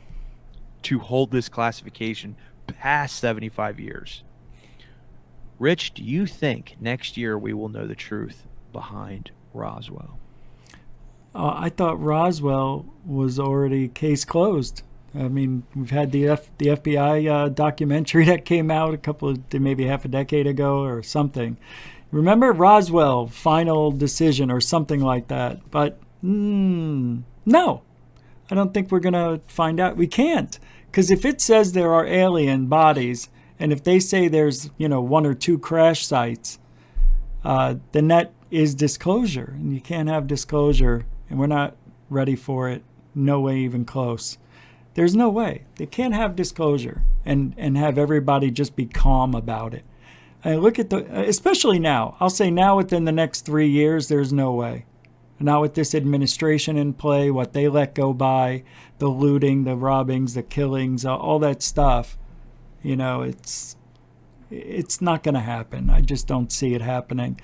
to hold this classification past 75 years. Rich, do you think next year we will know the truth behind Roswell? I thought Roswell was already case closed. I mean, we've had the FBI documentary that came out maybe half a decade ago or something. Remember Roswell, final decision or something like that. But no, I don't think we're going to find out. We can't. Because if it says there are alien bodies, and if they say there's, one or two crash sites, then that is disclosure. And you can't have disclosure, and we're not ready for it. No way even close. There's no way. They can't have disclosure and have everybody just be calm about it. And look at especially now. I'll say now within the next 3 years, there's no way. Now with this administration in play, what they let go by, the looting, the robbings, the killings, all that stuff, it's not going to happen. I just don't see it happening.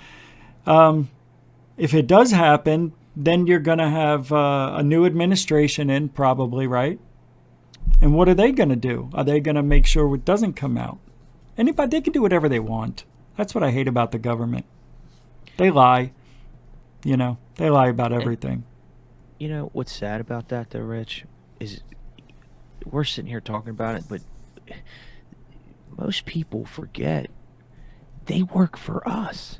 If it does happen, then you're going to have a new administration in probably, right? And what are they going to do? Are they going to make sure it doesn't come out? They can do whatever they want. That's what I hate about the government. They lie. They lie about everything. What's sad about that, though, Rich, is we're sitting here talking about it, but most people forget they work for us.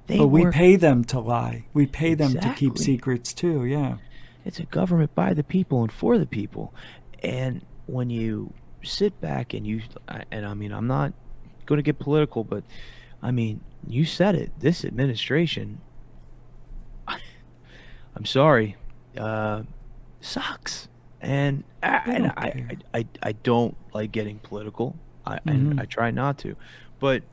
But we pay them to lie. We pay them to keep Exactly. secrets too, yeah. It's a government by the people and for the people. And when you sit back and I mean, I'm not going to get political, but I mean, you said it. This administration, I'm sorry, sucks. And I don't like getting political. And I try not to, but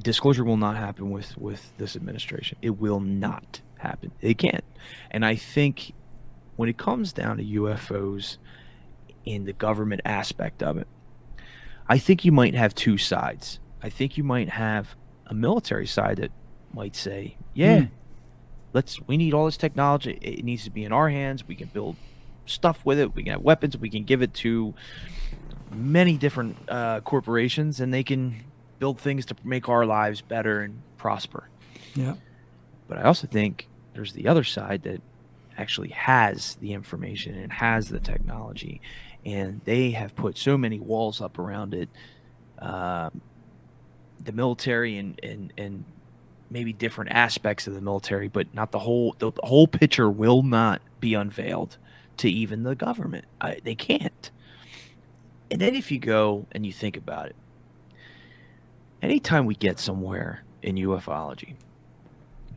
disclosure will not happen with this administration. It will not happen. It can't. And I think when it comes down to UFOs in the government aspect of it, I think you might have two sides. I think you might have a military side that might say, yeah, we need all this technology. It needs to be in our hands. We can build stuff with it. We can have weapons. We can give it to many different corporations, and they can build things to make our lives better and prosper. Yeah. But I also think there's the other side that actually has the information and has the technology, and they have put so many walls up around it. The military and maybe different aspects of the military, but not the whole. The whole picture will not be unveiled to even the government. They can't. And then if you go and you think about it, anytime we get somewhere in ufology,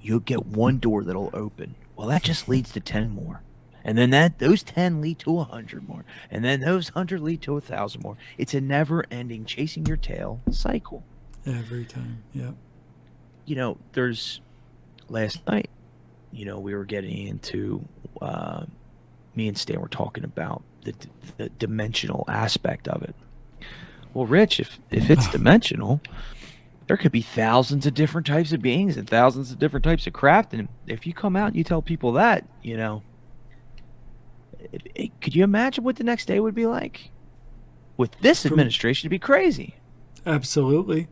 you'll get one door that'll open. Well, that just leads to 10 more. And then those 10 lead to 100 more. And then those 100 lead to 1,000 more. It's a never-ending chasing your tail cycle. Every time. Yeah. There's last night, we were getting into me and Stan were talking about the dimensional aspect of it. Well, Rich, if it's dimensional, there could be thousands of different types of beings and thousands of different types of craft. And if you come out and you tell people that, could you imagine what the next day would be like? With this administration, it'd be crazy. Absolutely.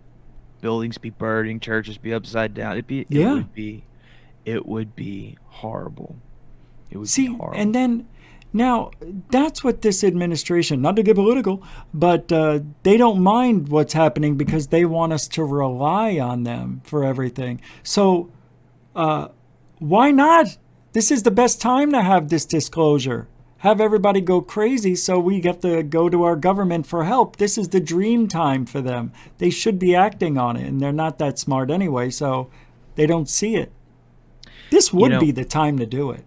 Buildings be burning, churches be upside down. It would be horrible. It would be horrible. And then now that's what this administration, not to get political, but they don't mind what's happening because they want us to rely on them for everything. So why not? This is the best time to have this disclosure. Have everybody go crazy so we get to go to our government for help. This is the dream time for them. They should be acting on it, and they're not that smart anyway, so they don't see it. This would be the time to do it.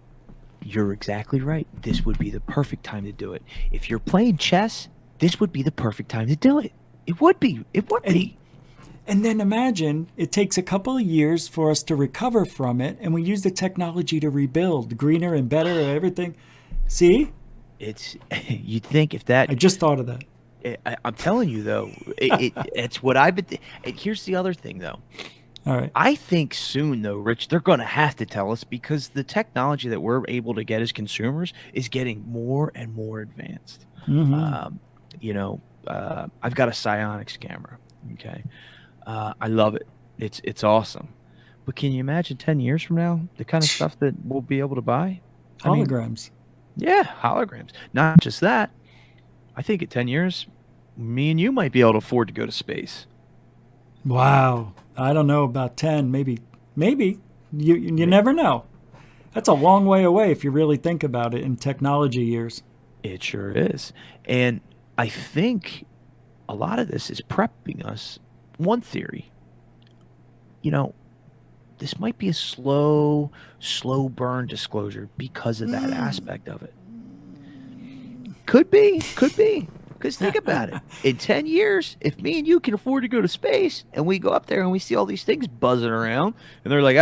You're exactly right. This would be the perfect time to do it. If you're playing chess, this would be the perfect time to do it. It would be. It would be. And then imagine it takes a couple of years for us to recover from it, and we use the technology to rebuild greener and better and everything. See? You'd think if that... I just thought of that. I'm telling you, though, it's what I've been... Here's the other thing, though. All right. I think soon, though, Rich, they're going to have to tell us because the technology that we're able to get as consumers is getting more and more advanced. Mm-hmm. I've got a psionics camera, okay? I love it. It's awesome. But can you imagine 10 years from now, the kind of stuff that we'll be able to buy? Holograms. Yeah, holograms. Not just that. I think in 10 years, me and you might be able to afford to go to space. Wow. I don't know about 10. Maybe. You never know. That's a long way away if you really think about it in technology years. It sure is. And I think a lot of this is prepping us. One theory, this might be a slow burn disclosure because of that aspect of it. Could be. Because think about it. In 10 years, if me and you can afford to go to space and we go up there and we see all these things buzzing around and they're like,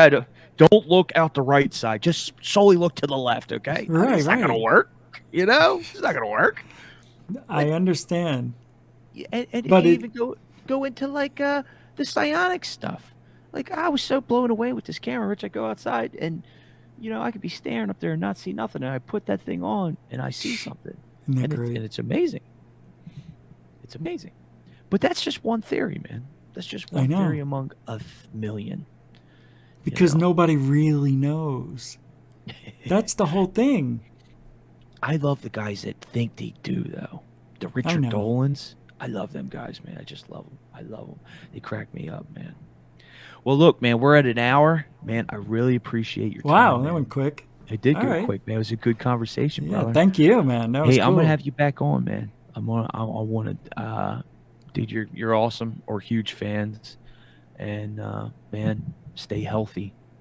don't look out the right side. Just solely look to the left, okay? Right, it's not going to work. It's not going to work. I understand. And even go into like the psionics stuff. Like, I was so blown away with this camera, Rich. I go outside and, I could be staring up there and not see nothing. And I put that thing on and I see something. And it's amazing. It's amazing. But that's just one theory, man. That's just one theory among a million. Because nobody really knows. That's the whole thing. I love the guys that think they do, though. The Richard Dolans. I love them guys, man. I just love them. I love them. They crack me up, man. Well, look, man, we're at an hour. Man, I really appreciate your time. Wow, that went quick. It did go quick, man. It was a good conversation, brother. Thank you, man. That was cool. I'm gonna have you back on, man. I want to, dude. You're awesome. Or huge fans, and man, stay healthy.